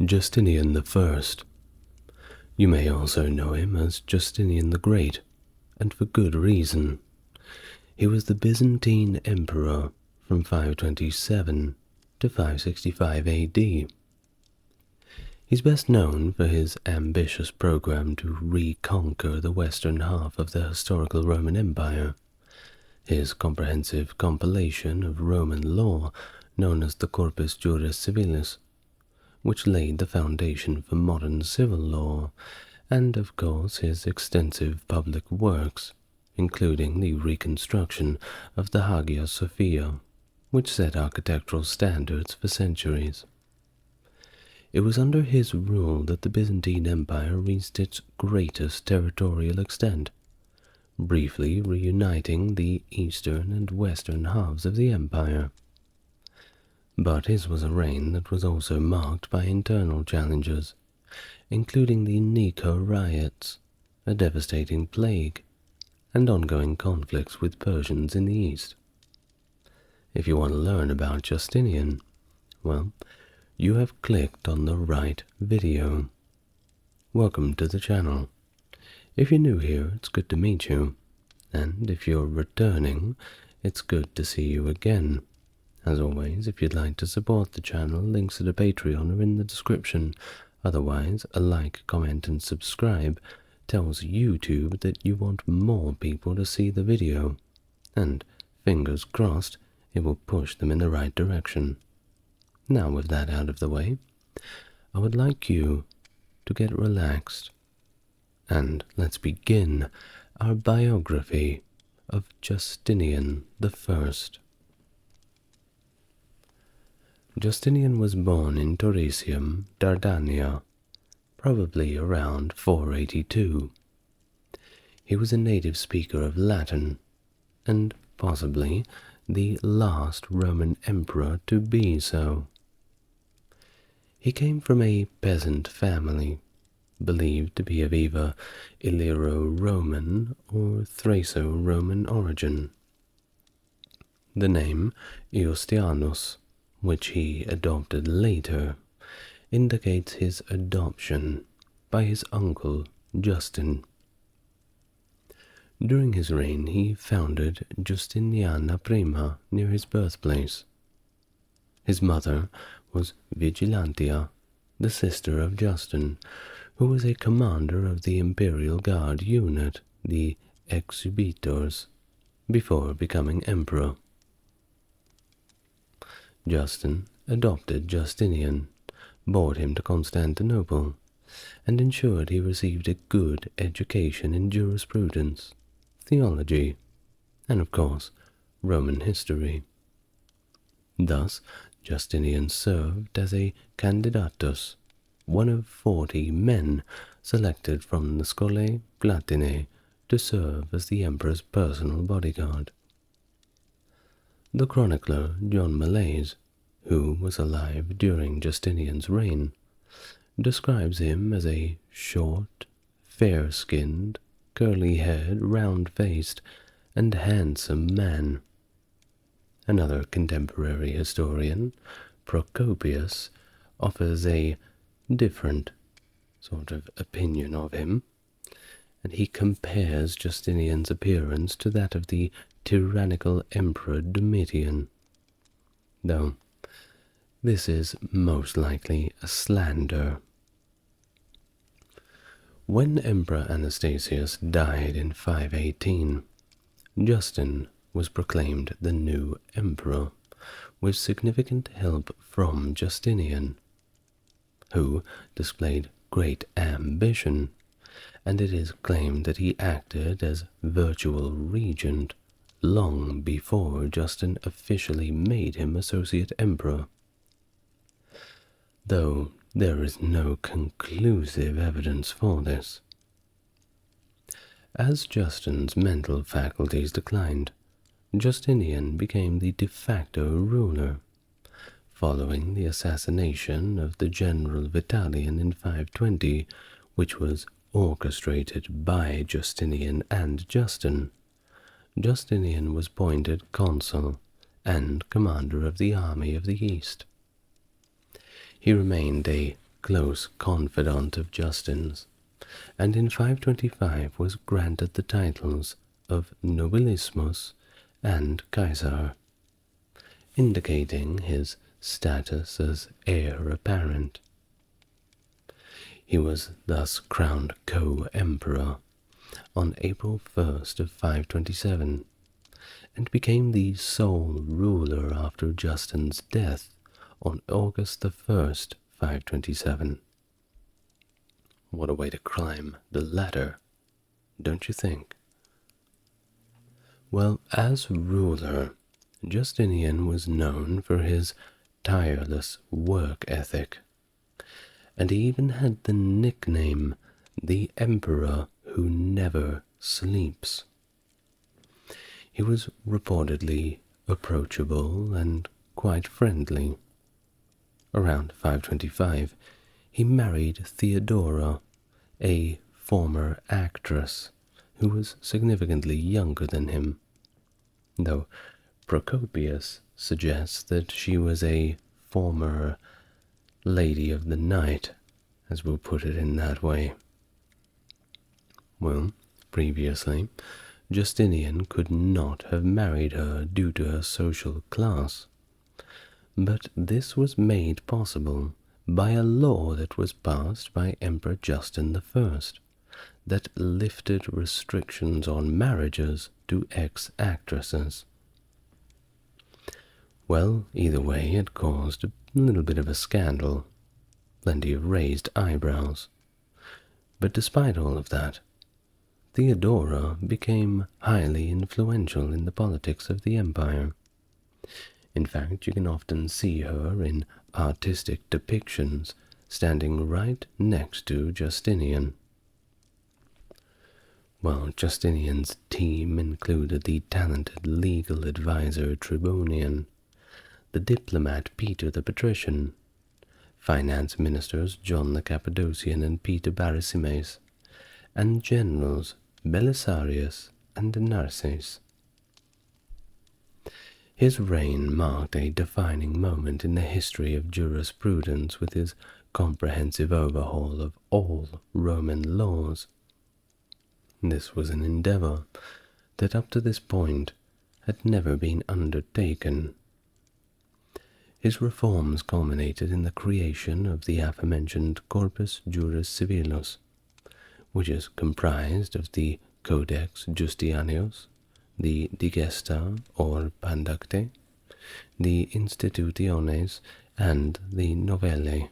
Justinian I. You may also know him as Justinian the Great, and for good reason. He was the Byzantine Emperor from 527 to 565 AD. He's best known for his ambitious program to reconquer the western half of the historical Roman Empire. His comprehensive compilation of Roman law, known as the Corpus Juris Civilis, which laid the foundation for modern civil law, and of course his extensive public works, including the reconstruction of the Hagia Sophia, which set architectural standards for centuries. It was under his rule that the Byzantine Empire reached its greatest territorial extent, briefly reuniting the eastern and western halves of the empire. But his was a reign that was also marked by internal challenges, including the Nika riots, a devastating plague, and ongoing conflicts with Persians in the east. If you want to learn about Justinian, well, you have clicked on the right video. Welcome to the channel. If you're new here, it's good to meet you, and if you're returning, it's good to see you again. As always, if you'd like to support the channel, links to the Patreon are in the description. Otherwise, a like, comment, and subscribe tells YouTube that you want more people to see the video, and fingers crossed, it will push them in the right direction. Now, with that out of the way, I would like you to get relaxed, and let's begin our biography of Justinian I. Justinian was born in Taurisium, Dardania, probably around 482. He was a native speaker of Latin, and possibly the last Roman emperor to be so. He came from a peasant family, believed to be of either Illyro-Roman or Thraco-Roman origin. The name Justinianus, which he adopted later, indicates his adoption by his uncle Justin. During his reign, he founded Justiniana I near his birthplace. His mother was Vigilantia, the sister of Justin, who was a commander of the imperial guard unit, the Exhibitors, before becoming emperor. Justin adopted Justinian, brought him to Constantinople, and ensured he received a good education in jurisprudence, theology, and of course, Roman history. Thus, Justinian served as a candidatus, one of 40 men selected from the Scholae Platinae to serve as the emperor's personal bodyguard. The chronicler John Malaise, who was alive during Justinian's reign, describes him as a short, fair-skinned, curly-haired, round-faced, and handsome man. Another contemporary historian, Procopius, offers a different sort of opinion of him, and he compares Justinian's appearance to that of the tyrannical Emperor Domitian, though this is most likely a slander. When Emperor Anastasius died in 518, Justin was proclaimed the new emperor, with significant help from Justinian, who displayed great ambition, and it is claimed that he acted as virtual regent long before Justin officially made him associate emperor, though there is no conclusive evidence for this. As Justin's mental faculties declined, Justinian became the de facto ruler, following the assassination of the general Vitalian in 520, which was orchestrated by Justinian and Justin. Justinian was appointed consul and commander of the army of the East. He remained a close confidant of Justin's, and in 525 was granted the titles of nobilismus and Caesar, indicating his status as heir apparent. He was thus crowned co-emperor on April 1st of 527, and became the sole ruler after Justin's death on August the 1st, 527. What a way to climb the ladder, don't you think? Well, as ruler, Justinian was known for his tireless work ethic, and he even had the nickname the Emperor who never sleeps. He was reportedly approachable and quite friendly. Around 525, he married Theodora, a former actress who was significantly younger than him, though Procopius suggests that she was a former lady of the night, as we'll put it in that way. Well, previously, Justinian could not have married her due to her social class, but this was made possible by a law that was passed by Emperor Justin I that lifted restrictions on marriages to ex-actresses. Well, either way, it caused a little bit of a scandal, plenty of raised eyebrows. But despite all of that, Theodora became highly influential in the politics of the empire. In fact, you can often see her in artistic depictions standing right next to Justinian. Well, Justinian's team included the talented legal advisor Tribonian, the diplomat Peter the Patrician, finance ministers John the Cappadocian and Peter Barasimes, and generals Belisarius and Narses. His reign marked a defining moment in the history of jurisprudence with his comprehensive overhaul of all Roman laws. This was an endeavor that up to this point had never been undertaken. His reforms culminated in the creation of the aforementioned Corpus Juris Civilis, which is comprised of the Codex Justinianus, the Digesta or Pandacte, the Institutiones, and the Novellae.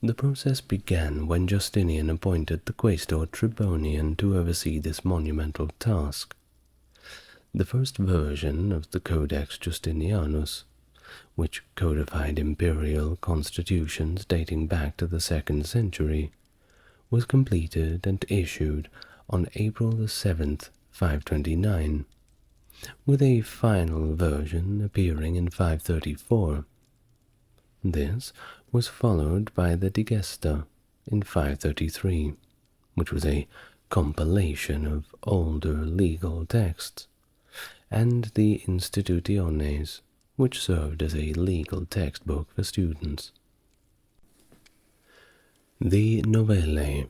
The process began when Justinian appointed the quaestor Tribonian to oversee this monumental task. The first version of the Codex Justinianus, which codified imperial constitutions dating back to the 2nd century, was completed and issued on April the 7th, 529, with a final version appearing in 534. This was followed by the Digesta in 533, which was a compilation of older legal texts, and the Institutiones, which served as a legal textbook for students. The Novellae,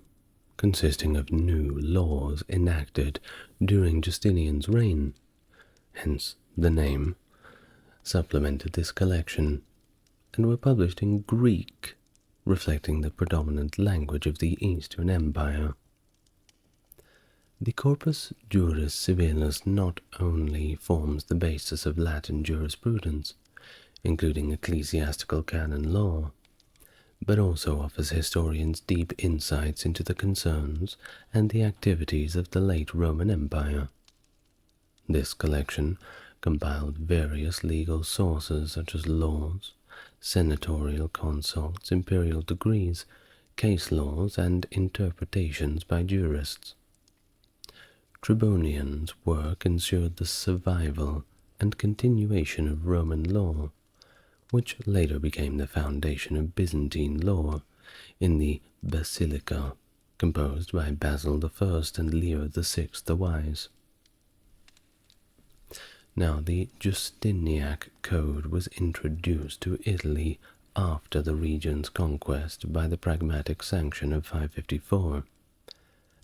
consisting of new laws enacted during Justinian's reign, hence the name, supplemented this collection, and were published in Greek, reflecting the predominant language of the Eastern Empire. The Corpus Juris Civilis not only forms the basis of Latin jurisprudence, including ecclesiastical canon law, but also offers historians deep insights into the concerns and the activities of the late Roman Empire. This collection compiled various legal sources such as laws, senatorial consults, imperial decrees, case laws, and interpretations by jurists. Tribonian's work ensured the survival and continuation of Roman law, which later became the foundation of Byzantine law in the Basilica, composed by Basil I and Leo VI the Wise. Now, the Justiniac Code was introduced to Italy after the region's conquest by the Pragmatic Sanction of 554,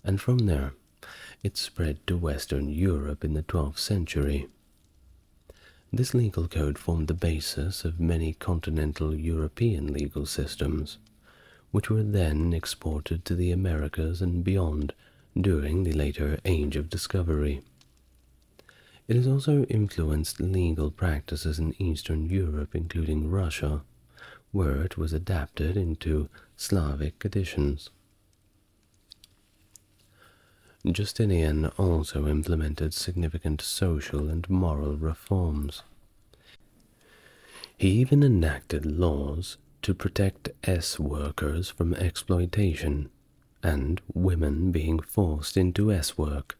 and from there it spread to Western Europe in the 12th century. This legal code formed the basis of many continental European legal systems, which were then exported to the Americas and beyond during the later Age of Discovery. It has also influenced legal practices in Eastern Europe, including Russia, where it was adapted into Slavic editions. Justinian also implemented significant social and moral reforms. He even enacted laws to protect S-workers from exploitation and women being forced into S-work,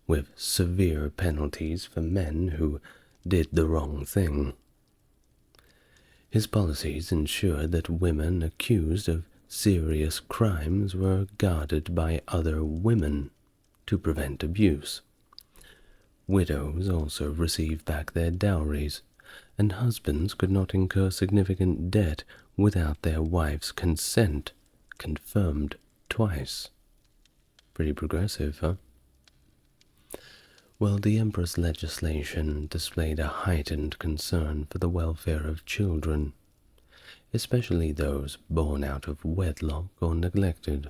with severe penalties for men who did the wrong thing. His policies ensured that women accused of serious crimes were guarded by other women to prevent abuse. Widows also received back their dowries, and husbands could not incur significant debt without their wife's consent, confirmed twice. Pretty progressive, huh? Well, the emperor's legislation displayed a heightened concern for the welfare of children, especially those born out of wedlock or neglected.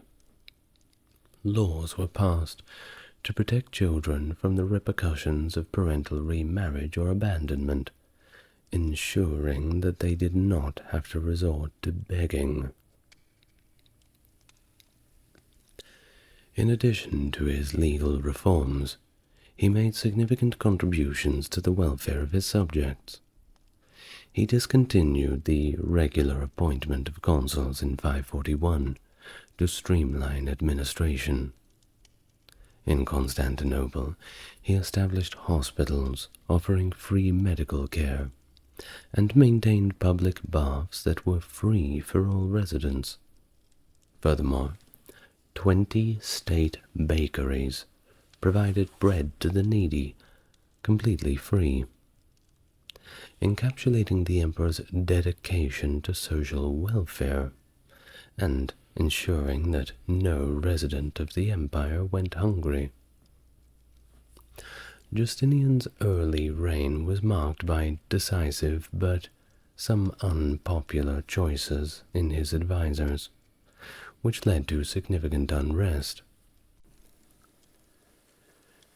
Laws were passed to protect children from the repercussions of parental remarriage or abandonment, ensuring that they did not have to resort to begging. In addition to his legal reforms, he made significant contributions to the welfare of his subjects. He discontinued the regular appointment of consuls in 541 to streamline administration. In Constantinople, he established hospitals offering free medical care and maintained public baths that were free for all residents. Furthermore, 20 state bakeries provided bread to the needy, completely free, encapsulating the emperor's dedication to social welfare and ensuring that no resident of the empire went hungry. Justinian's early reign was marked by decisive but some unpopular choices in his advisors, which led to significant unrest.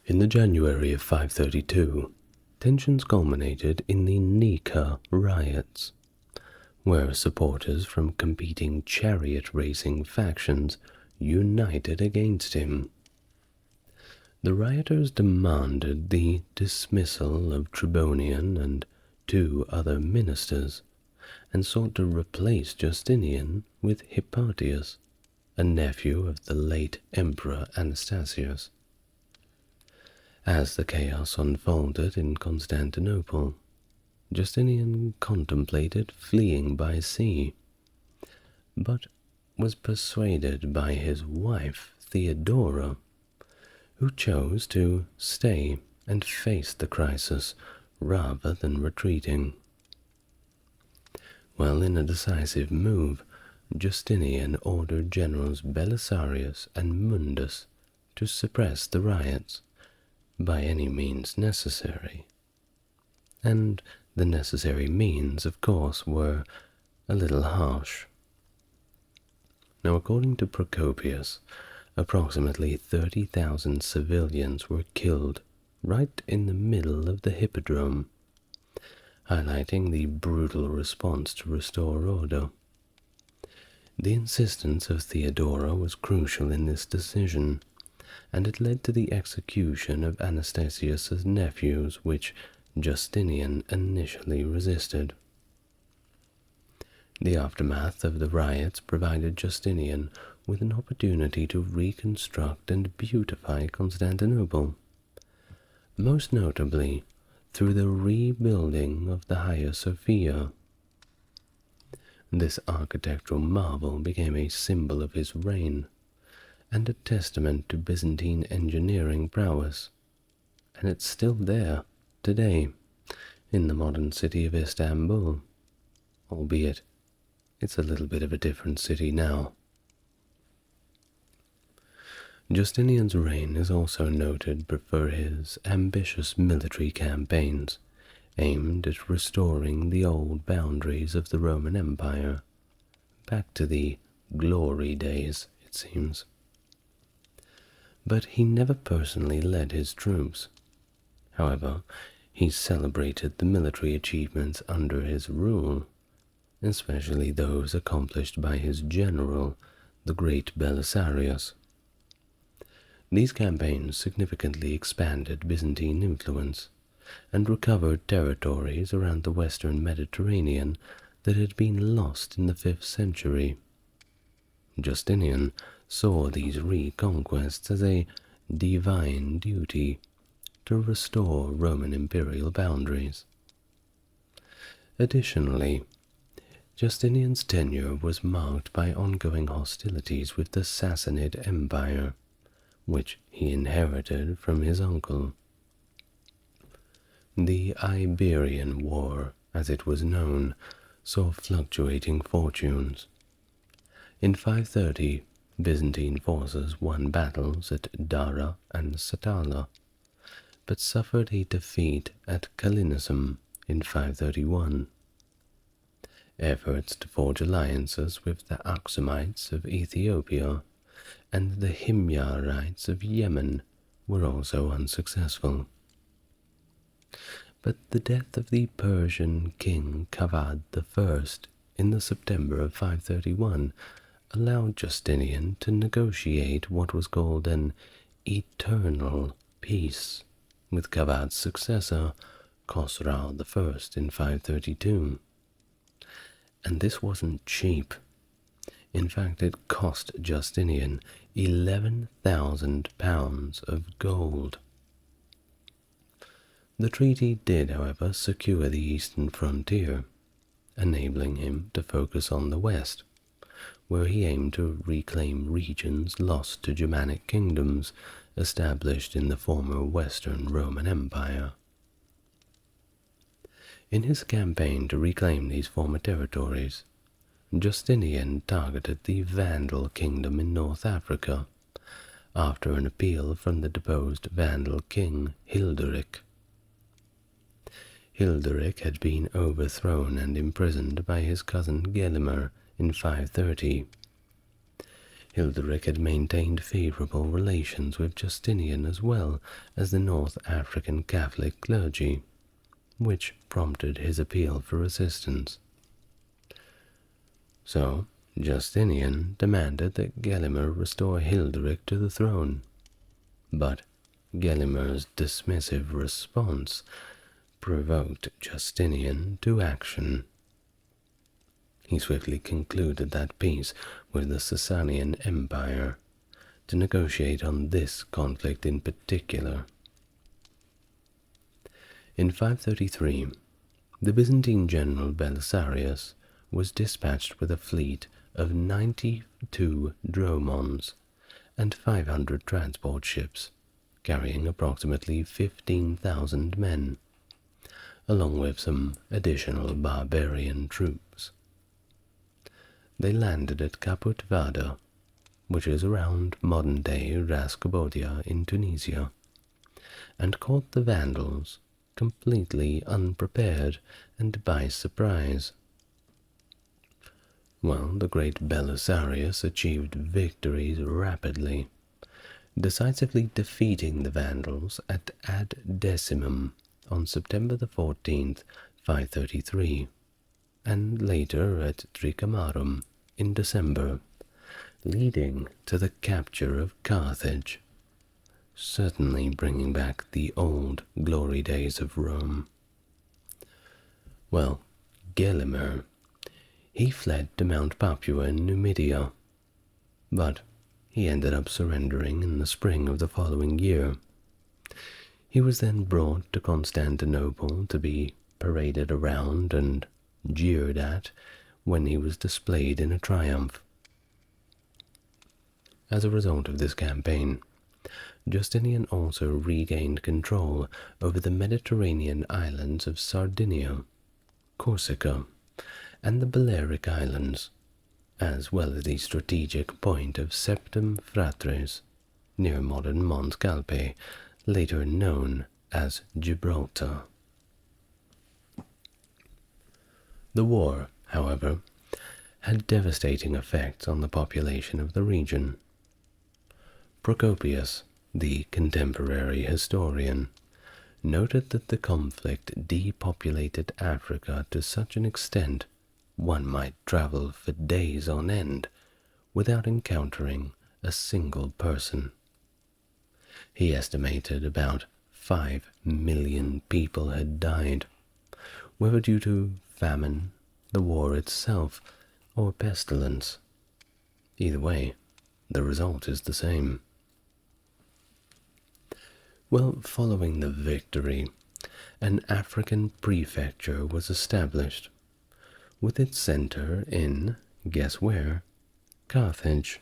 In the January of 532, tensions culminated in the Nika riots, where supporters from competing chariot racing factions united against him. The rioters demanded the dismissal of Tribonian and 2 other ministers, and sought to replace Justinian with Hypatius, a nephew of the late Emperor Anastasius. As the chaos unfolded in Constantinople, Justinian contemplated fleeing by sea, but was persuaded by his wife Theodora, who chose to stay and face the crisis rather than retreating. Well, in a decisive move, Justinian ordered generals Belisarius and Mundus to suppress the riots by any means necessary. And the necessary means, of course, were a little harsh. Now, according to Procopius, approximately 30,000 civilians were killed right in the middle of the hippodrome, highlighting the brutal response to restore order. The insistence of Theodora was crucial in this decision, and it led to the execution of Anastasius's nephews, which Justinian initially resisted. The aftermath of the riots provided Justinian with an opportunity to reconstruct and beautify Constantinople, most notably through the rebuilding of the Hagia Sophia. This architectural marvel became a symbol of his reign and a testament to Byzantine engineering prowess, and it's still there today in the modern city of Istanbul, albeit it's a little bit of a different city now. Justinian's reign is also noted for his ambitious military campaigns aimed at restoring the old boundaries of the Roman Empire, back to the glory days, it seems. But he never personally led his troops. However, he celebrated the military achievements under his rule, especially those accomplished by his general, the great Belisarius. These campaigns significantly expanded Byzantine influence and recovered territories around the western Mediterranean that had been lost in the 5th century. Justinian saw these reconquests as a divine duty to restore Roman imperial boundaries. Additionally, Justinian's tenure was marked by ongoing hostilities with the Sassanid Empire, which he inherited from his uncle. The Iberian War, as it was known, saw fluctuating fortunes. In 530, Byzantine forces won battles at Dara and Satala, but suffered a defeat at Callinicum in 531. Efforts to forge alliances with the Axumites of Ethiopia and the Himyarites of Yemen were also unsuccessful. But the death of the Persian king Kavad I in the September of 531 allowed Justinian to negotiate what was called an eternal peace with Kavad's successor, Khosrau I in 532. And this wasn't cheap. In fact, it cost Justinian 11,000 pounds of gold. The treaty did, however, secure the eastern frontier, enabling him to focus on the west, where he aimed to reclaim regions lost to Germanic kingdoms established in the former Western Roman Empire. In his campaign to reclaim these former territories, Justinian targeted the Vandal kingdom in North Africa, after an appeal from the deposed Vandal king Hilderic. Hilderic had been overthrown and imprisoned by his cousin Gelimer in 530. Hilderic had maintained favorable relations with Justinian as well as the North African Catholic clergy, which prompted his appeal for assistance. So, Justinian demanded that Gelimer restore Hilderic to the throne, but Gelimer's dismissive response provoked Justinian to action. He swiftly concluded that peace with the Sasanian Empire to negotiate on this conflict in particular. In 533, the Byzantine general Belisarius was dispatched with a fleet of 92 dromons and 500 transport ships, carrying approximately 15,000 men, along with some additional barbarian troops. They landed at Caput Vada, which is around modern-day Ras Kabodia in Tunisia, and caught the Vandals completely unprepared and by surprise. Well, the great Belisarius achieved victories rapidly, decisively defeating the Vandals at Ad Decimum on September the 14th, 533, and later at Tricamarum in December, leading to the capture of Carthage, certainly bringing back the old glory days of Rome. Well, Gelimer, he fled to Mount Papua in Numidia, but he ended up surrendering in the spring of the following year. He was then brought to Constantinople to be paraded around and jeered at when he was displayed in a triumph. As a result of this campaign, Justinian also regained control over the Mediterranean islands of Sardinia, Corsica, and the Balearic Islands, as well as the strategic point of Septem Fratres, near modern Mont Calpe, later known as Gibraltar. The war, however, had devastating effects on the population of the region. Procopius, the contemporary historian, noted that the conflict depopulated Africa to such an extent one might travel for days on end without encountering a single person. He estimated about 5 million people had died, whether due to famine, the war itself, or pestilence. Either way, the result is the same. Well, following the victory, an African prefecture was established, with its center in, guess where, Carthage.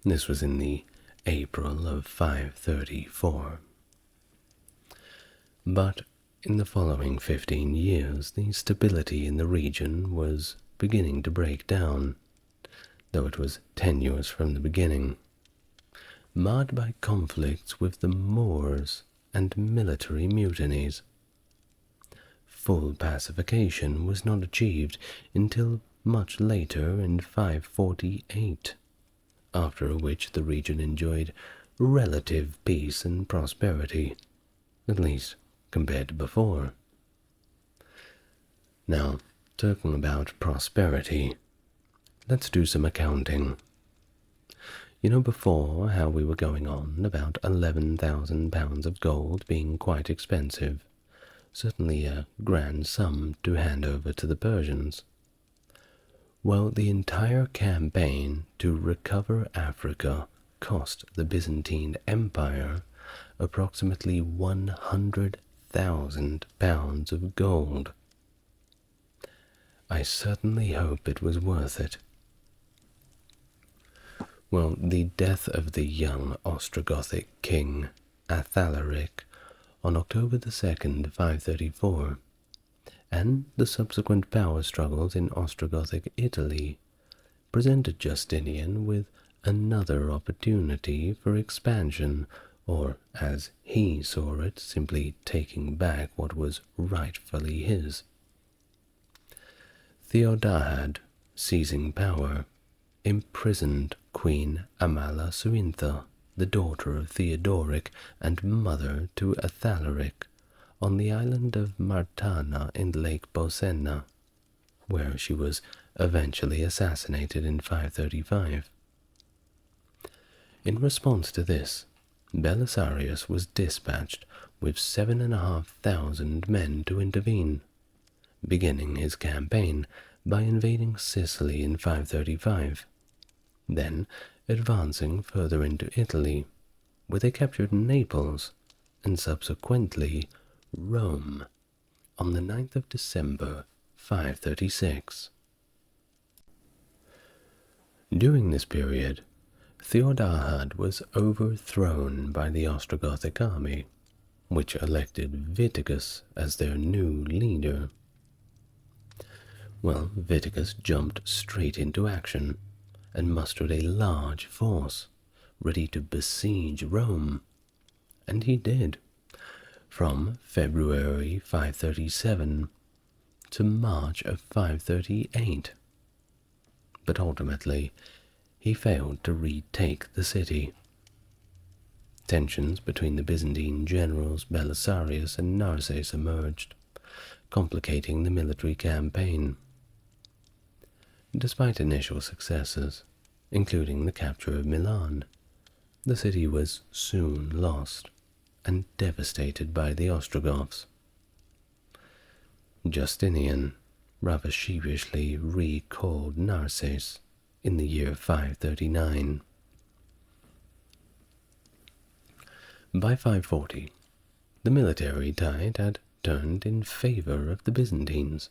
This was in the April of 534. But in the following 15 years, the stability in the region was beginning to break down, though it was tenuous from the beginning, marred by conflicts with the Moors and military mutinies. Full pacification was not achieved until much later in 548, after which the region enjoyed relative peace and prosperity, at least compared to before. Now, talking about prosperity, let's do some accounting. You know before how we were going on about 11,000 pounds of gold being quite expensive, certainly a grand sum to hand over to the Persians. Well, the entire campaign to recover Africa cost the Byzantine Empire approximately 100,000 pounds of gold. I certainly hope it was worth it. Well, the death of the young Ostrogothic king Athalaric on October the 2nd, 534, and the subsequent power struggles in Ostrogothic Italy presented Justinian with another opportunity for expansion, or, as he saw it, simply taking back what was rightfully his. Theodahad, seizing power, imprisoned Queen Amalasuintha, the daughter of Theodoric and mother to Athalaric, on the island of Martana in Lake Bolsena, where she was eventually assassinated in 535. In response to this, Belisarius was dispatched with 7,500 men to intervene, beginning his campaign by invading Sicily in 535, then advancing further into Italy, where they captured Naples and subsequently Rome on the 9th of December, 536. During this period, Theodahad was overthrown by the Ostrogothic army, which elected Viticus as their new leader. Well, Viticus jumped straight into action and mustered a large force, ready to besiege Rome, and he did, from February 537 to March of 538. But ultimately, he failed to retake the city. Tensions between the Byzantine generals Belisarius and Narses emerged, complicating the military campaign. Despite initial successes, including the capture of Milan, the city was soon lost and devastated by the Ostrogoths. Justinian rather sheepishly recalled Narses in the year 539. By 540, the military tide had turned in favor of the Byzantines,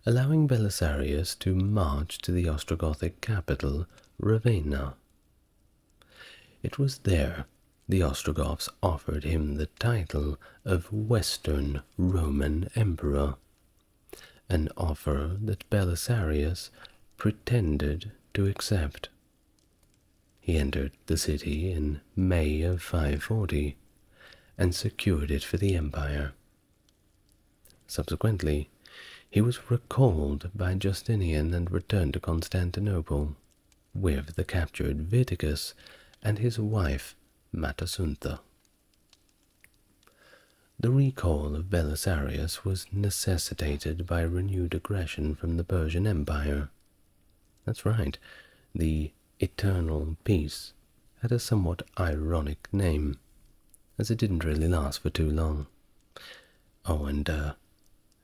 allowing Belisarius to march to the Ostrogothic capital, Ravenna. It was there the Ostrogoths offered him the title of Western Roman Emperor, an offer that Belisarius pretended to accept. He entered the city in May of 540 and secured it for the empire. Subsequently, he was recalled by Justinian and returned to Constantinople with the captured Viticus and his wife Matasuntha. The recall of Belisarius was necessitated by renewed aggression from the Persian Empire. That's right, the Eternal Peace had a somewhat ironic name, as it didn't really last for too long. Oh, and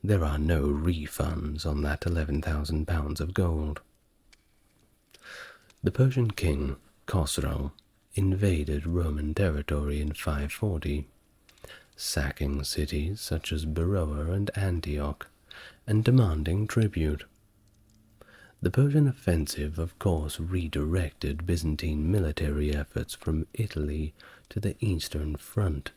there are no refunds on that £11,000 of gold. The Persian king, Khosrow, invaded Roman territory in 540, sacking cities such as Beroea and Antioch, and demanding tribute. The Persian offensive, of course, redirected Byzantine military efforts from Italy to the Eastern Front.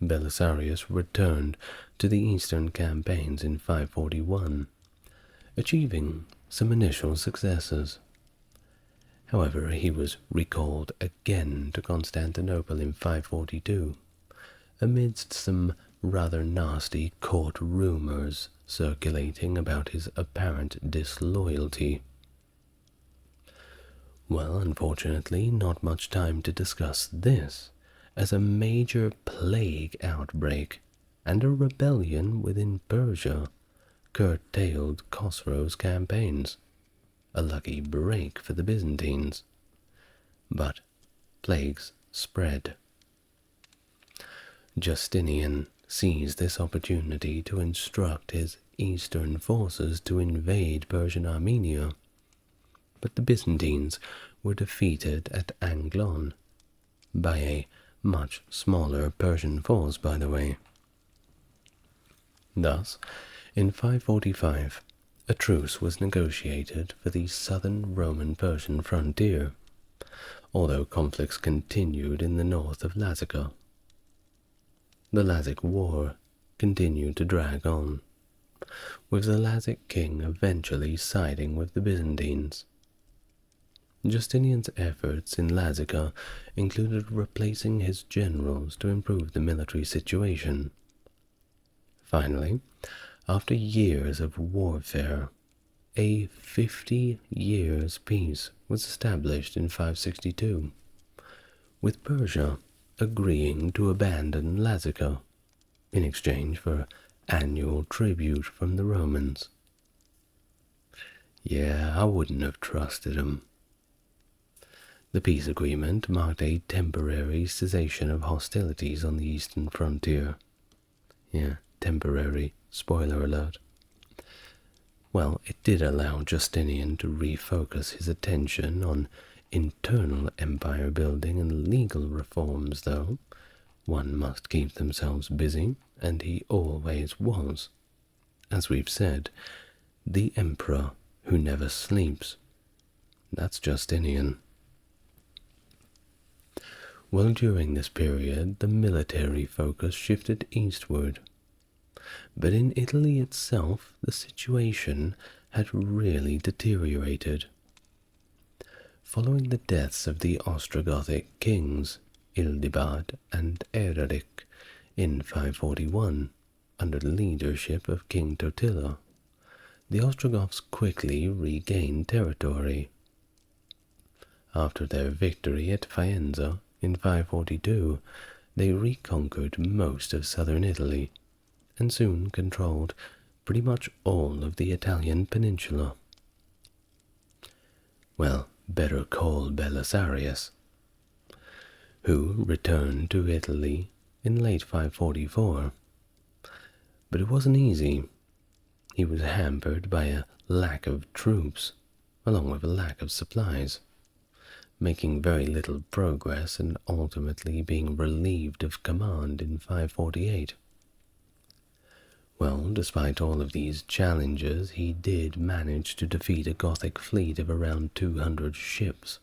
Belisarius returned to the Eastern campaigns in 541, achieving some initial successes. However, he was recalled again to Constantinople in 542, amidst some rather nasty court rumors circulating about his apparent disloyalty. Well, unfortunately, not much time to discuss this, as a major plague outbreak and a rebellion within Persia curtailed Khosrow's campaigns, a lucky break for the Byzantines. But plagues spread. Justinian seized this opportunity to instruct his eastern forces to invade Persian Armenia, but the Byzantines were defeated at Anglon, by a much smaller Persian force, by the way. Thus, in 545, a truce was negotiated for the southern Roman-Persian frontier, although conflicts continued in the north of Lazica. The Lazic War continued to drag on, with the Lazic king eventually siding with the Byzantines. Justinian's efforts in Lazica included replacing his generals to improve the military situation. Finally, after years of warfare, a 50 years peace was established in 562, with Persia agreeing to abandon Lazica in exchange for annual tribute from the Romans. Yeah, I wouldn't have trusted him. The peace agreement marked a temporary cessation of hostilities on the eastern frontier. Yeah, temporary. Spoiler alert. Well, it did allow Justinian to refocus his attention on internal empire building and legal reforms, though. One must keep themselves busy, and he always was. As we've said, the emperor who never sleeps. That's Justinian. Well, during this period, the military focus shifted eastward. But in Italy itself, the situation had really deteriorated. Following the deaths of the Ostrogothic kings, Ildibad and Eraric, in 541, under the leadership of King Totila, the Ostrogoths quickly regained territory. After their victory at Faenza in 542, they reconquered most of southern Italy, and soon controlled pretty much all of the Italian peninsula. Well, better call Belisarius, who returned to Italy in late 544. But it wasn't easy. He was hampered by a lack of troops, along with a lack of supplies, making very little progress and ultimately being relieved of command in 548. Well, despite all of these challenges, he did manage to defeat a Gothic fleet of around 200 ships.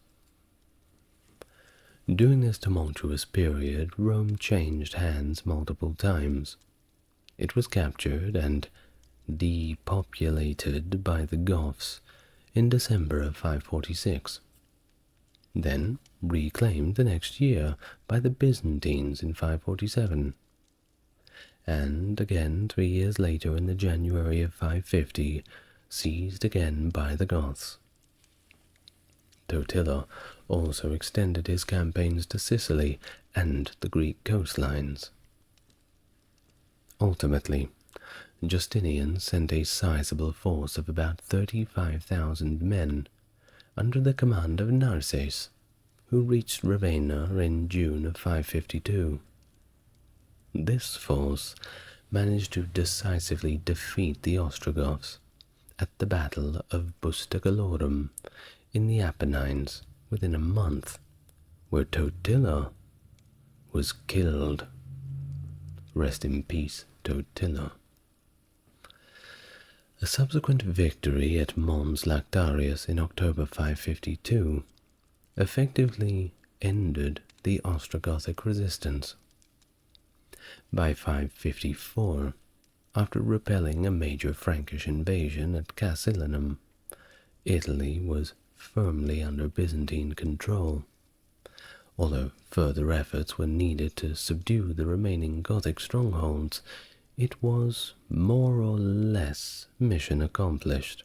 During this tumultuous period, Rome changed hands multiple times. It was captured and depopulated by the Goths in December of 546, then reclaimed the next year by the Byzantines in 547, and again 3 years later in the January of 550, seized again by the Goths. Totila also extended his campaigns to Sicily and the Greek coastlines. Ultimately, Justinian sent a sizable force of about 35,000 men under the command of Narses, who reached Ravenna in June of 552. This force managed to decisively defeat the Ostrogoths at the Battle of Bustagalorum in the Apennines within a month, where Totila was killed. Rest in peace, Totila. A subsequent victory at Mons Lactarius in October 552 effectively ended the Ostrogothic resistance. By 554, after repelling a major Frankish invasion at Casilinum, Italy was firmly under Byzantine control, although further efforts were needed to subdue the remaining Gothic strongholds. It was more or less mission accomplished.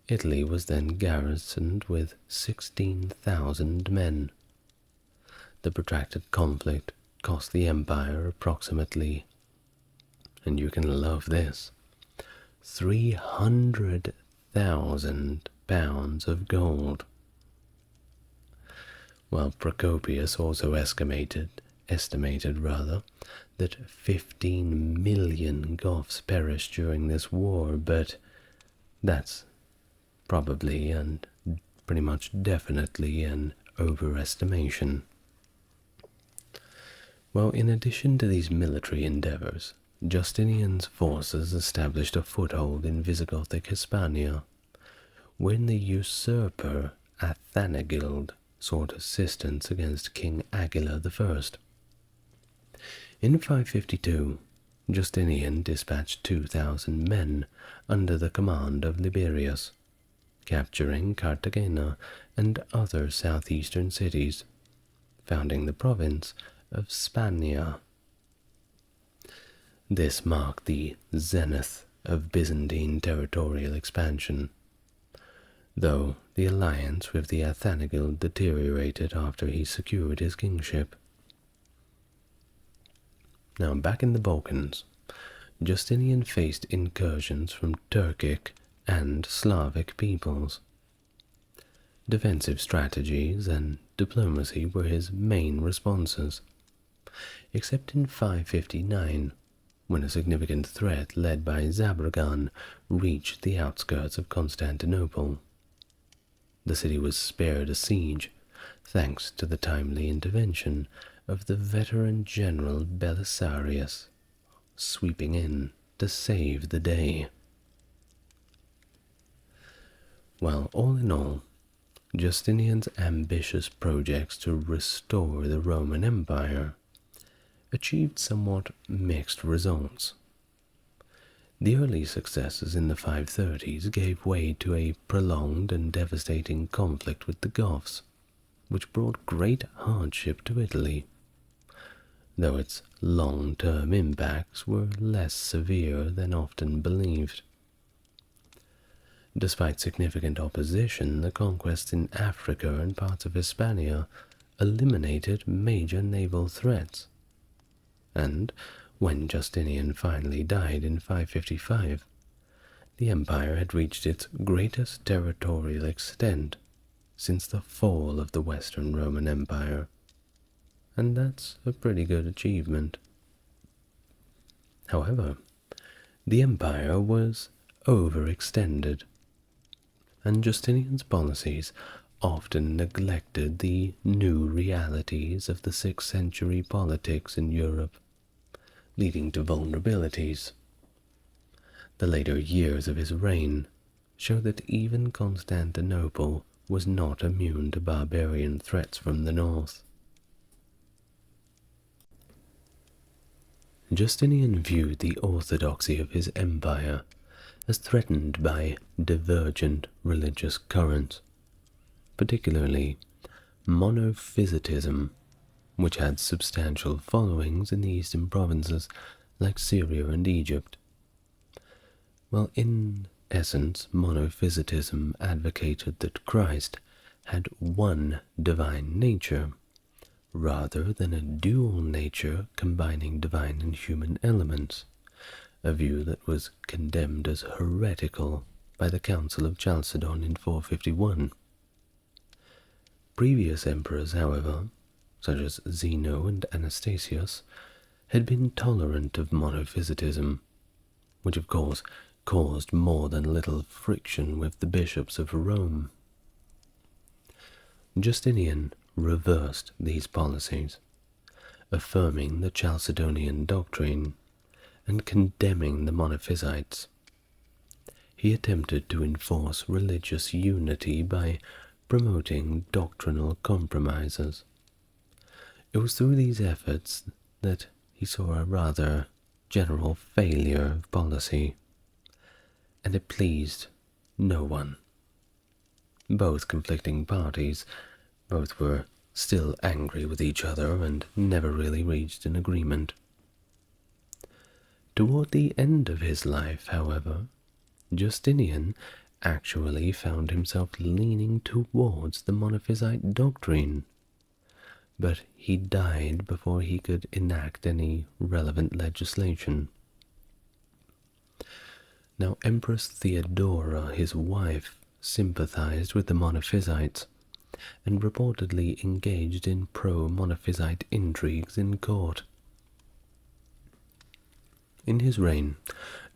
Italy was then garrisoned with 16,000 men. The protracted conflict cost the empire approximately, and you can love this, 300,000 pounds of gold. While Procopius also estimated that 15 million Goths perished during this war, but that's probably and pretty much definitely an overestimation. Well, in addition to these military endeavors, Justinian's forces established a foothold in Visigothic Hispania, when the usurper Athanagild sought assistance against King Aguilar I. In 552, Justinian dispatched 2,000 men under the command of Liberius, capturing Cartagena and other southeastern cities, founding the province of Spania. This marked the zenith of Byzantine territorial expansion, though the alliance with the Athanagild deteriorated after he secured his kingship. Now, back in the Balkans, Justinian faced incursions from Turkic and Slavic peoples. Defensive strategies and diplomacy were his main responses, except in 559, when a significant threat led by Zabrogan reached the outskirts of Constantinople. The city was spared a siege, thanks to the timely intervention of the veteran general Belisarius, sweeping in to save the day. Well, all in all, Justinian's ambitious projects to restore the Roman Empire achieved somewhat mixed results. The early successes in the 530s gave way to a prolonged and devastating conflict with the Goths, which brought great hardship to Italy, though its long-term impacts were less severe than often believed. Despite significant opposition, the conquests in Africa and parts of Hispania eliminated major naval threats, and when Justinian finally died in 555, the empire had reached its greatest territorial extent since the fall of the Western Roman Empire, and that's a pretty good achievement. However, the empire was overextended, and Justinian's policies often neglected the new realities of the 6th century politics in Europe, leading to vulnerabilities. The later years of his reign show that even Constantinople was not immune to barbarian threats from the north. Justinian viewed the orthodoxy of his empire as threatened by divergent religious currents, particularly monophysitism, which had substantial followings in the eastern provinces like Syria and Egypt. Well, in essence, monophysitism advocated that Christ had one divine nature, rather than a dual nature combining divine and human elements, a view that was condemned as heretical by the Council of Chalcedon in 451. Previous emperors, however, such as Zeno and Anastasius, had been tolerant of monophysitism, which of course caused more than a little friction with the bishops of Rome. Justinian reversed these policies, affirming the Chalcedonian doctrine and condemning the monophysites. He attempted to enforce religious unity by promoting doctrinal compromises. It was through these efforts that he saw a rather general failure of policy, and it pleased no one. Both conflicting parties, both were still angry with each other and never really reached an agreement. Toward the end of his life, however, Justinian actually found himself leaning towards the monophysite doctrine, but he died before he could enact any relevant legislation. Now, Empress Theodora, his wife, sympathized with the monophysites and reportedly engaged in pro-monophysite intrigues in court. In his reign,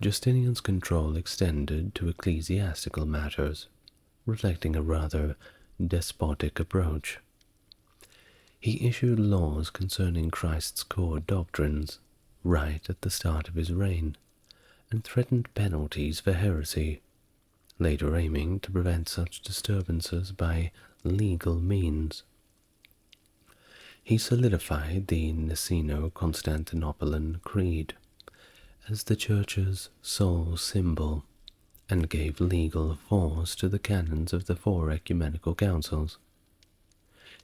Justinian's control extended to ecclesiastical matters, reflecting a rather despotic approach. He issued laws concerning Christ's core doctrines right at the start of his reign, and threatened penalties for heresy, later aiming to prevent such disturbances by legal means. He solidified the Niceno-Constantinopolitan Creed as the Church's sole symbol, and gave legal force to the canons of the four ecumenical councils.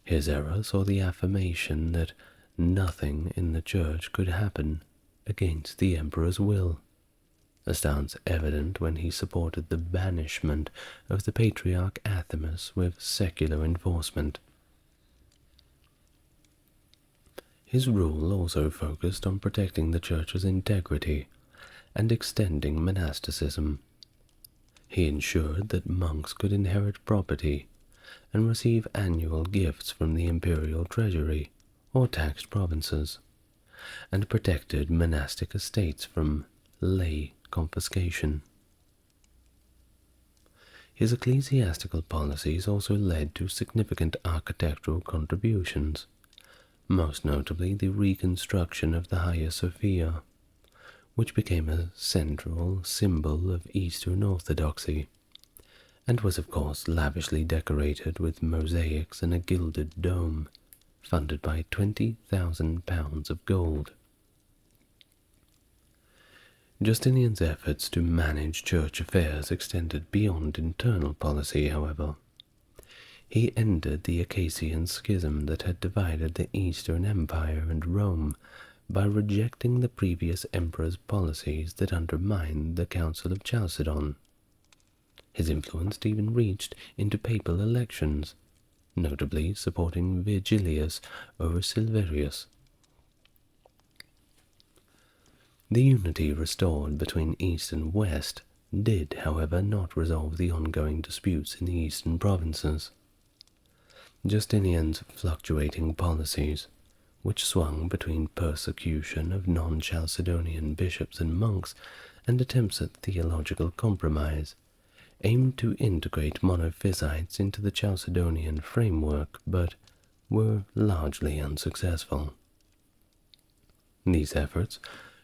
His era saw the affirmation that nothing in the Church could happen against the emperor's will, a stance evident when he supported the banishment of the Patriarch Athamas with secular enforcement. His rule also focused on protecting the Church's integrity and extending monasticism. He ensured that monks could inherit property and receive annual gifts from the imperial treasury or taxed provinces, and protected monastic estates from lay confiscation. His ecclesiastical policies also led to significant architectural contributions, most notably the reconstruction of the Hagia Sophia, which became a central symbol of Eastern Orthodoxy, and was of course lavishly decorated with mosaics and a gilded dome, funded by £20,000 of gold. Justinian's efforts to manage church affairs extended beyond internal policy, however. He ended the Acacian schism that had divided the Eastern Empire and Rome by rejecting the previous emperor's policies that undermined the Council of Chalcedon. His influence even reached into papal elections, notably supporting Vigilius over Silverius. The unity restored between East and West did, however, not resolve the ongoing disputes in the eastern provinces. Justinian's fluctuating policies, which swung between persecution of non-Chalcedonian bishops and monks and attempts at theological compromise, aimed to integrate monophysites into the Chalcedonian framework, but were largely unsuccessful. These efforts,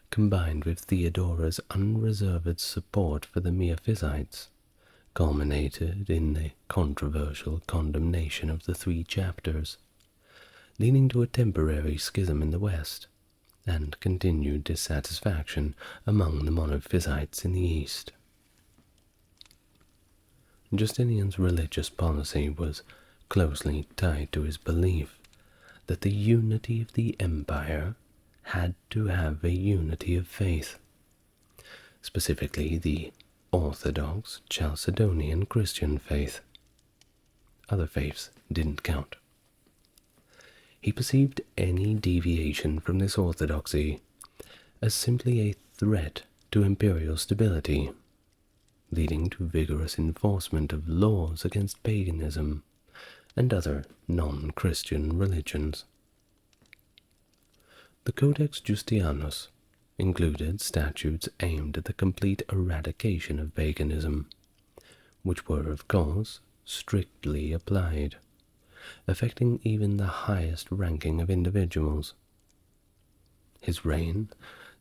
combined with Theodora's unreserved support for the Miaphysites, culminated in the controversial condemnation of the three chapters, leading to a temporary schism in the West, and continued dissatisfaction among the monophysites in the East. Justinian's religious policy was closely tied to his belief that the unity of the empire had to have a unity of faith, specifically the Orthodox Chalcedonian Christian faith. Other faiths didn't count. He perceived any deviation from this orthodoxy as simply a threat to imperial stability, leading to vigorous enforcement of laws against paganism and other non-Christian religions. The Codex Justianus included statutes aimed at the complete eradication of paganism, which were, of course, strictly applied, affecting even the highest ranking of individuals. His reign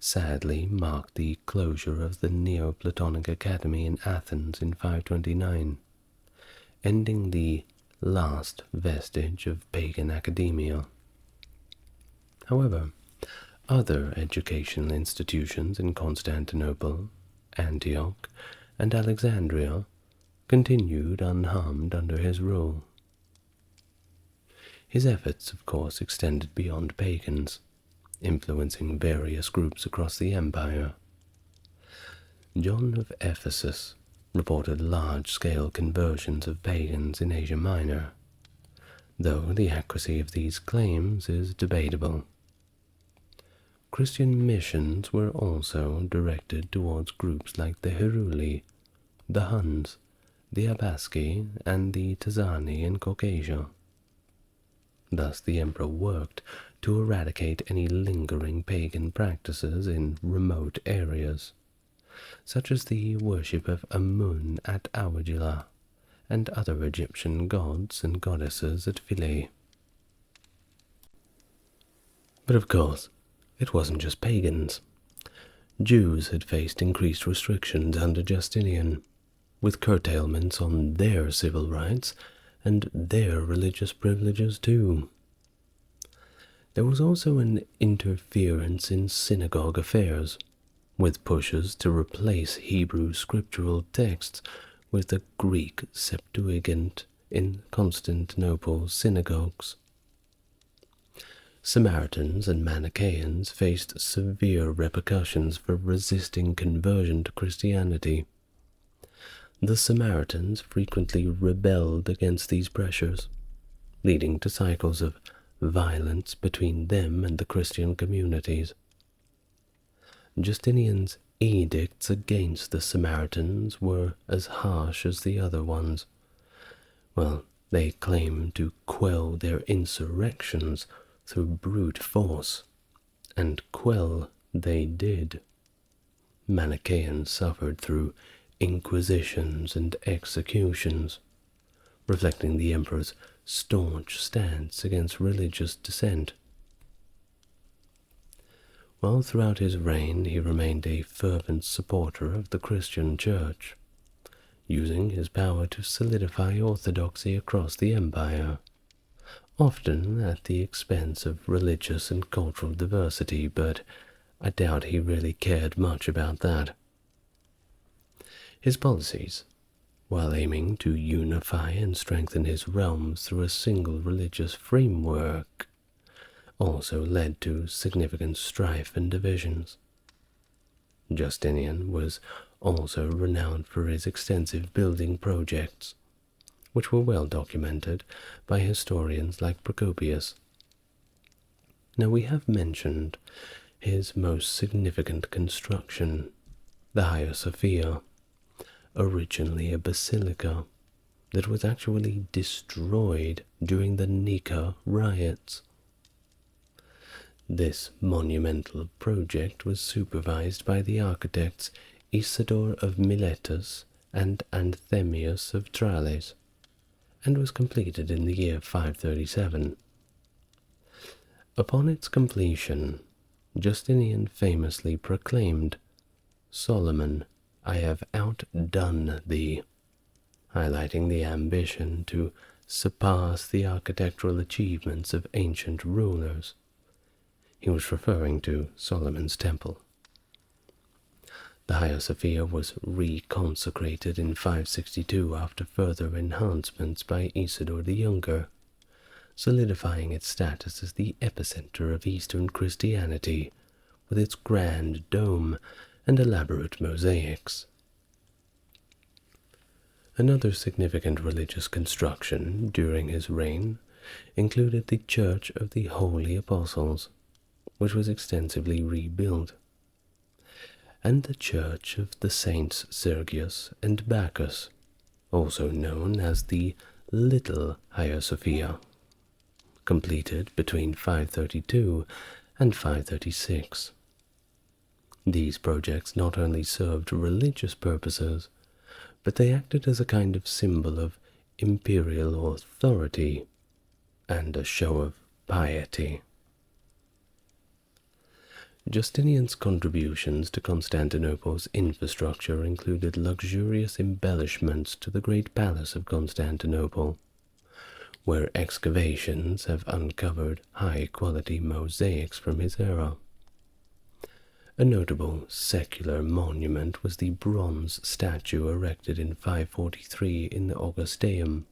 sadly marked the closure of the Neoplatonic Academy in Athens in 529, ending the last vestige of pagan academia. However, other educational institutions in Constantinople, Antioch, and Alexandria continued unharmed under his rule. His efforts, of course, extended beyond pagans, influencing various groups across the empire. John of Ephesus reported large-scale conversions of pagans in Asia Minor, though the accuracy of these claims is debatable. Christian missions were also directed towards groups like the Heruli, the Huns, the Abasci, and the Tazani in Caucasia. Thus the emperor worked to eradicate any lingering pagan practices in remote areas, such as the worship of Amun at Awagila and other Egyptian gods and goddesses at Philae. But of course, it wasn't just pagans. Jews had faced increased restrictions under Justinian, with curtailments on their civil rights and their religious privileges too. There was also an interference in synagogue affairs, with pushes to replace Hebrew scriptural texts with the Greek Septuagint in Constantinople synagogues. Samaritans and Manichaeans faced severe repercussions for resisting conversion to Christianity. The Samaritans frequently rebelled against these pressures, leading to cycles of violence between them and the Christian communities. Justinian's edicts against the Samaritans were as harsh as the other ones. Well, they claimed to quell their insurrections through brute force, and quell they did. Manichaeans suffered through inquisitions and executions, reflecting the emperor's staunch stance against religious dissent. While throughout his reign he remained a fervent supporter of the Christian Church, using his power to solidify orthodoxy across the empire, often at the expense of religious and cultural diversity, but I doubt he really cared much about that. His policies, while aiming to unify and strengthen his realms through a single religious framework, also led to significant strife and divisions. Justinian was also renowned for his extensive building projects, which were well documented by historians like Procopius. Now we have mentioned his most significant construction, the Hagia Sophia, originally a basilica that was actually destroyed during the Nika riots. This monumental project was supervised by the architects Isidore of Miletus and Anthemius of Tralles, and was completed in the year 537. Upon its completion, Justinian famously proclaimed, "Solomon, I have outdone thee," highlighting the ambition to surpass the architectural achievements of ancient rulers. He was referring to Solomon's temple. The Hagia Sophia was reconsecrated in 562 after further enhancements by Isidore the Younger, solidifying its status as the epicenter of Eastern Christianity with its grand dome and elaborate mosaics. Another significant religious construction during his reign included the Church of the Holy Apostles, which was extensively rebuilt, and the Church of the Saints Sergius and Bacchus, also known as the Little Hagia Sophia, completed between 532 and 536. These projects not only served religious purposes, but they acted as a kind of symbol of imperial authority and a show of piety. Justinian's contributions to Constantinople's infrastructure included luxurious embellishments to the Great Palace of Constantinople, where excavations have uncovered high-quality mosaics from his era. A notable secular monument was the bronze statue erected in 543 in the Augusteum,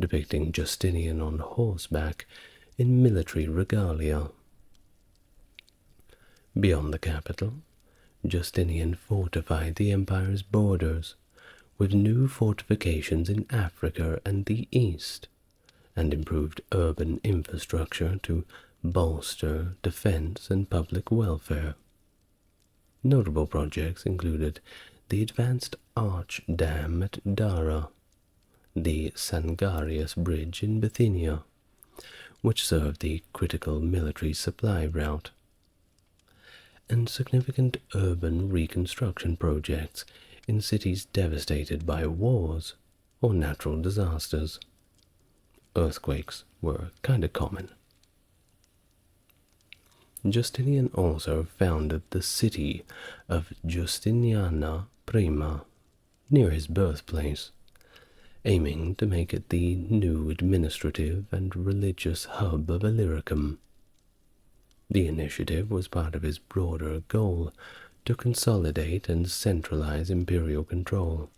depicting Justinian on horseback in military regalia. Beyond the capital, Justinian fortified the empire's borders with new fortifications in Africa and the East, and improved urban infrastructure to bolster defense and public welfare. Notable projects included the advanced arch dam at Dara, the Sangarius Bridge in Bithynia, which served the critical military supply route, and significant urban reconstruction projects in cities devastated by wars or natural disasters. Earthquakes were kinda common. Justinian also founded the city of Justiniana I near his birthplace, aiming to make it the new administrative and religious hub of Illyricum. The initiative was part of his broader goal to consolidate and centralize imperial control.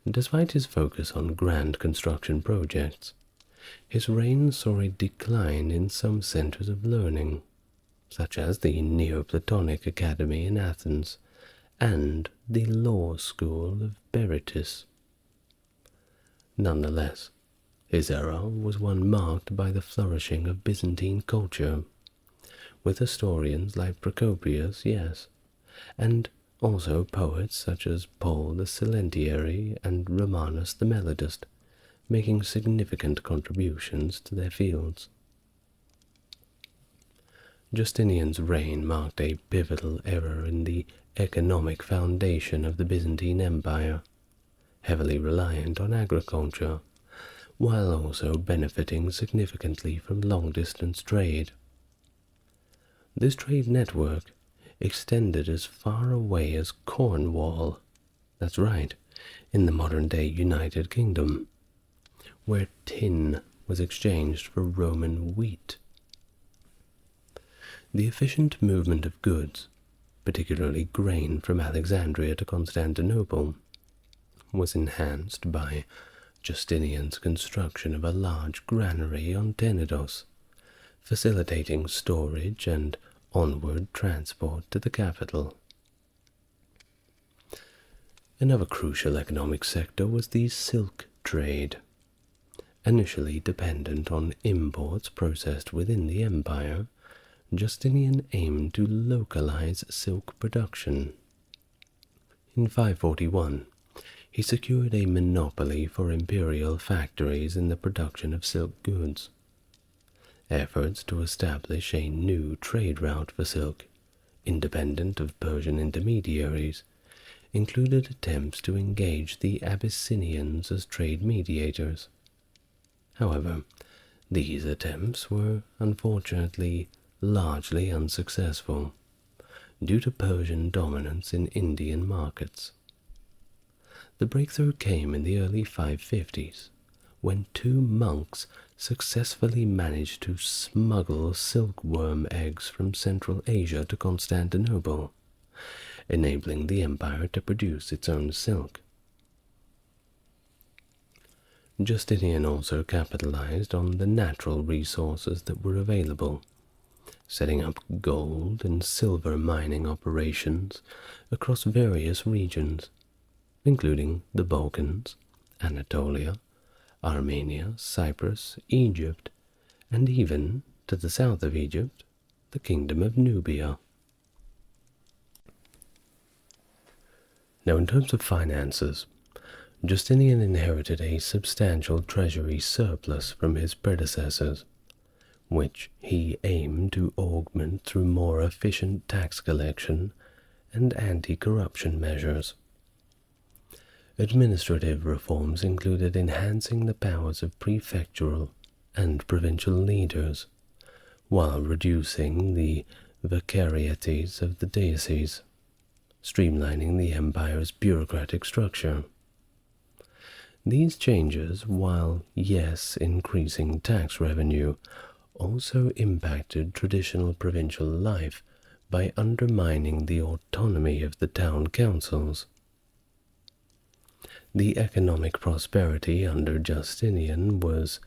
Despite his focus on grand construction projects, his reign saw a decline in some centers of learning, such as the Neoplatonic Academy in Athens and the law school of Berytus. Nonetheless, his era was one marked by the flourishing of Byzantine culture, with historians like Procopius, yes, and also poets such as Paul the Silentiary and Romanus the Melodist, making significant contributions to their fields. Justinian's reign marked a pivotal era in the economic foundation of the Byzantine Empire, heavily reliant on agriculture, while also benefiting significantly from long-distance trade. This trade network extended as far away as Cornwall, that's right, in the modern-day United Kingdom, where tin was exchanged for Roman wheat. The efficient movement of goods, particularly grain from Alexandria to Constantinople, was enhanced by Justinian's construction of a large granary on Tenedos, facilitating storage and onward transport to the capital. Another crucial economic sector was the silk trade. Initially dependent on imports processed within the empire, Justinian aimed to localize silk production. In 541, he secured a monopoly for imperial factories in the production of silk goods. Efforts to establish a new trade route for silk, independent of Persian intermediaries, included attempts to engage the Abyssinians as trade mediators. However, these attempts were unfortunately largely unsuccessful due to Persian dominance in Indian markets. The breakthrough came in the early 550s, when two monks successfully managed to smuggle silkworm eggs from Central Asia to Constantinople, enabling the empire to produce its own silk. Justinian also capitalized on the natural resources that were available, setting up gold and silver mining operations across various regions, including the Balkans, Anatolia, Armenia, Cyprus, Egypt, and even, to the south of Egypt, the Kingdom of Nubia. Now, in terms of finances, Justinian inherited a substantial treasury surplus from his predecessors, which he aimed to augment through more efficient tax collection and anti-corruption measures. Administrative reforms included enhancing the powers of prefectural and provincial leaders, while reducing the vicariates of the dioceses, streamlining the empire's bureaucratic structure. These changes, while yes increasing tax revenue, also impacted traditional provincial life by undermining the autonomy of the town councils. The economic prosperity under Justinian was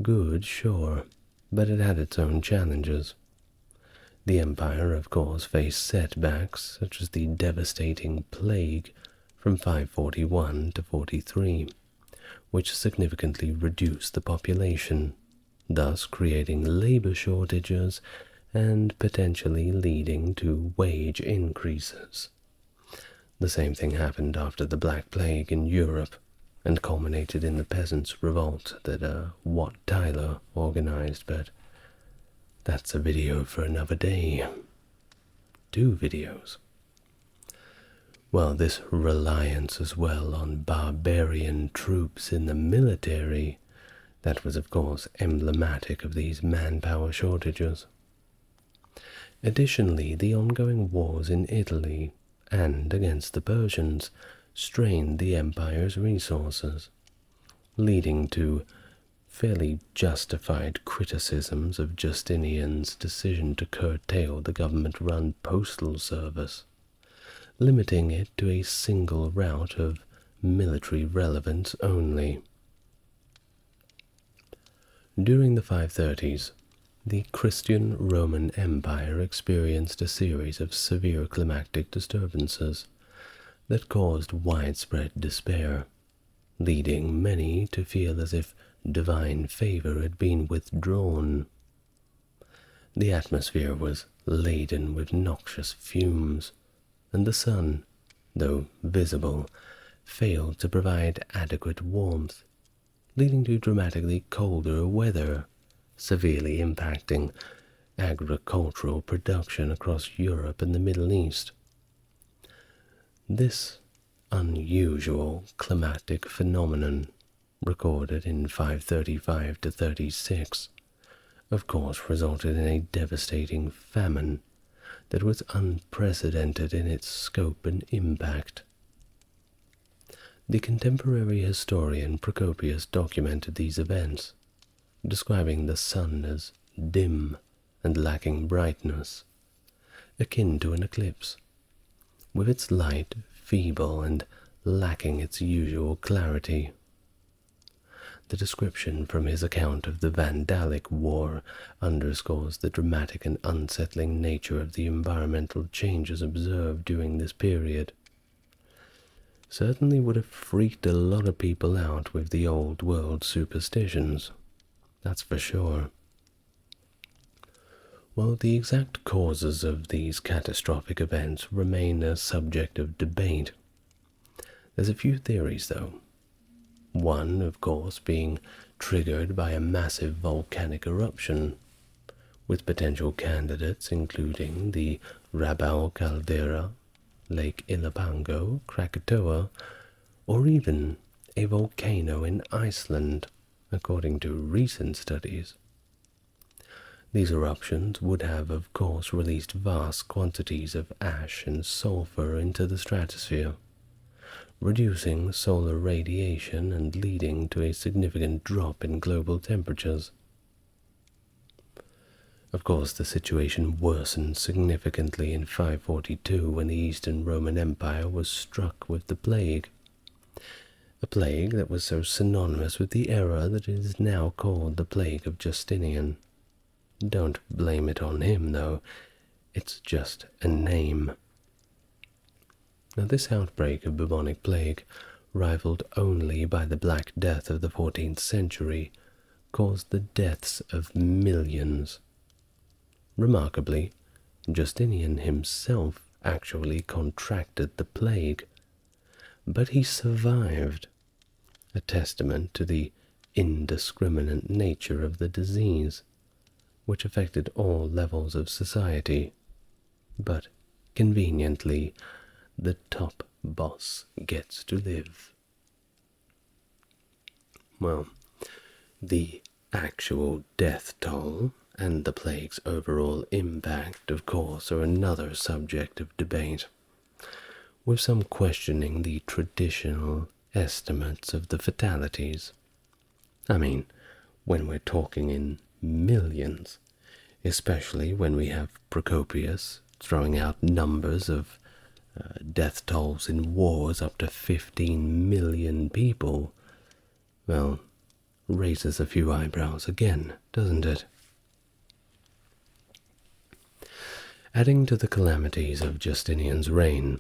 good, sure, but it had its own challenges. The empire, of course, faced setbacks such as the devastating plague from 541 to 43, which significantly reduced the population, thus creating labor shortages and potentially leading to wage increases. The same thing happened after the Black Plague in Europe and culminated in the peasants' revolt that Wat Tyler organized, but that's a video for another day. 2 videos. Well, this reliance as well on barbarian troops in the military, that was of course emblematic of these manpower shortages. Additionally, the ongoing wars in Italy and against the Persians strained the empire's resources, leading to fairly justified criticisms of Justinian's decision to curtail the government-run postal service, limiting it to a single route of military relevance only. During the 530s, the Christian Roman Empire experienced a series of severe climatic disturbances that caused widespread despair, leading many to feel as if divine favor had been withdrawn. The atmosphere was laden with noxious fumes, and the sun, though visible, failed to provide adequate warmth, leading to dramatically colder weather, severely impacting agricultural production across Europe and the Middle East. This unusual climatic phenomenon, recorded in 535 to 36, of course resulted in a devastating famine that was unprecedented in its scope and impact. The contemporary historian Procopius documented these events, describing the sun as dim and lacking brightness, akin to an eclipse, with its light feeble and lacking its usual clarity. The description from his account of the Vandalic War underscores the dramatic and unsettling nature of the environmental changes observed during this period. Certainly would have freaked a lot of people out with the old world superstitions, that's for sure. While the exact causes of these catastrophic events remain a subject of debate, there's a few theories though. One, of course, being triggered by a massive volcanic eruption, with potential candidates including the Rabaul caldera, Lake Ilopango, Krakatoa, or even a volcano in Iceland, according to recent studies. These eruptions would have, of course, released vast quantities of ash and sulfur into the stratosphere, reducing solar radiation and leading to a significant drop in global temperatures. Of course, the situation worsened significantly in 542 when the Eastern Roman Empire was struck with the plague. A plague that was so synonymous with the era that it is now called the Plague of Justinian. Don't blame it on him, though. It's just a name. Now, this outbreak of bubonic plague, rivaled only by the Black Death of the 14th century, caused the deaths of millions. Remarkably, Justinian himself actually contracted the plague, but he survived, a testament to the indiscriminate nature of the disease, which affected all levels of society. But, conveniently, the top boss gets to live. Well, the actual death toll and the plague's overall impact, of course, are another subject of debate, with some questioning the traditional estimates of the fatalities. I mean, when we're talking in millions, especially when we have Procopius throwing out numbers of death tolls in wars up to 15 million people, well, raises a few eyebrows again, doesn't it? Adding to the calamities of Justinian's reign,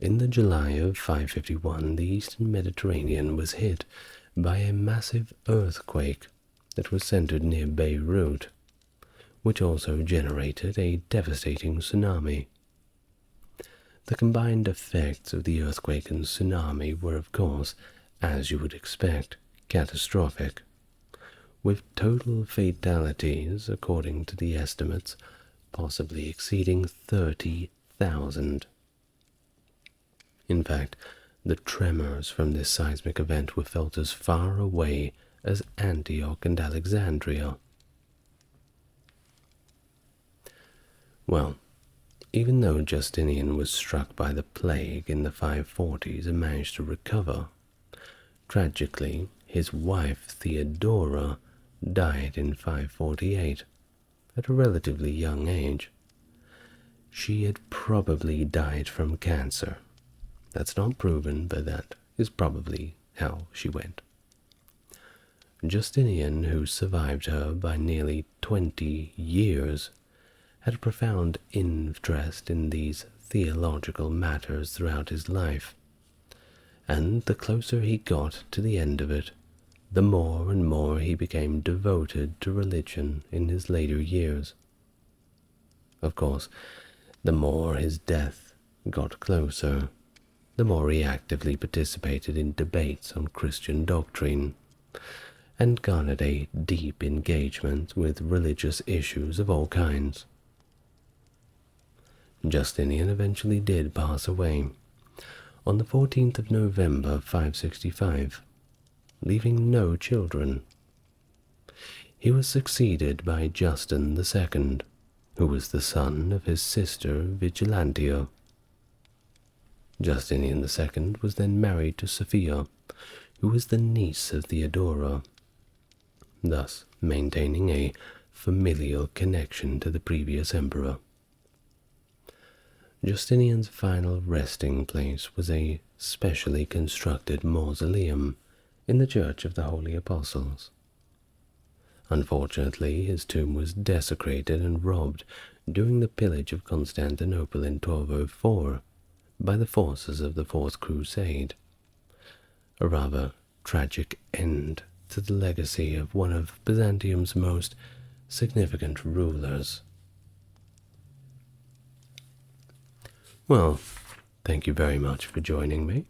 in the July of 551 the eastern Mediterranean was hit by a massive earthquake that was centered near Beirut, which also generated a devastating tsunami. The combined effects of the earthquake and tsunami were, of course, as you would expect, catastrophic, with total fatalities, according to the estimates, possibly exceeding 30,000. In fact, the tremors from this seismic event were felt as far away as Antioch and Alexandria. Well, even though Justinian was struck by the plague in the 540s and managed to recover, tragically, his wife Theodora died in 548, at a relatively young age. She had probably died from cancer. That's not proven, but that is probably how she went. Justinian, who survived her by nearly 20 years, had a profound interest in these theological matters throughout his life, and the closer he got to the end of it, the more and more he became devoted to religion in his later years. Of course, the more his death got closer, the more he actively participated in debates on Christian doctrine, and garnered a deep engagement with religious issues of all kinds. Justinian eventually did pass away on the 14th of November 565, leaving no children. He was succeeded by Justin II, who was the son of his sister Vigilantia. Justinian II was then married to Sophia, who was the niece of Theodora, thus maintaining a familial connection to the previous emperor. Justinian's final resting place was a specially constructed mausoleum in the Church of the Holy Apostles. Unfortunately, his tomb was desecrated and robbed during the pillage of Constantinople in 1204 by the forces of the Fourth Crusade, a rather tragic end to the legacy of one of Byzantium's most significant rulers. Well, thank you very much for joining me.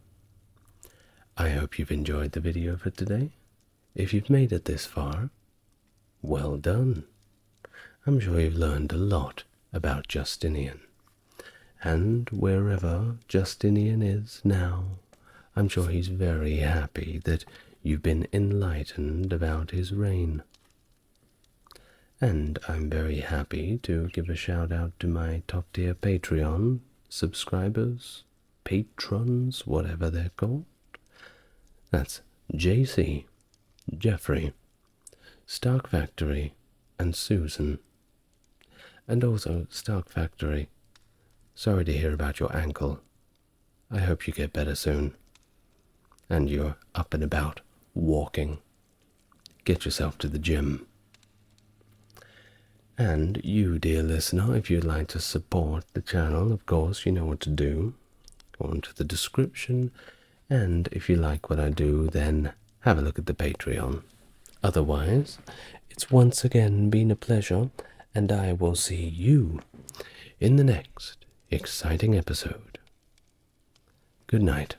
I hope you've enjoyed the video for today. If you've made it this far, well done. I'm sure you've learned a lot about Justinian. And wherever Justinian is now, I'm sure he's very happy that you've been enlightened about his reign. And I'm very happy to give a shout out to my top tier Patreon subscribers patrons, whatever they're called. That's JC, Jeffrey, Stark Factory, and Susan. And also, Stark Factory, sorry to hear about your ankle. I hope you get better soon. And you're up and about, walking. Get yourself to the gym. And you, dear listener, if you'd like to support the channel, of course, you know what to do. Go into the description, and if you like what I do, then have a look at the Patreon. Otherwise, it's once again been a pleasure, and I will see you in the next exciting episode. Good night.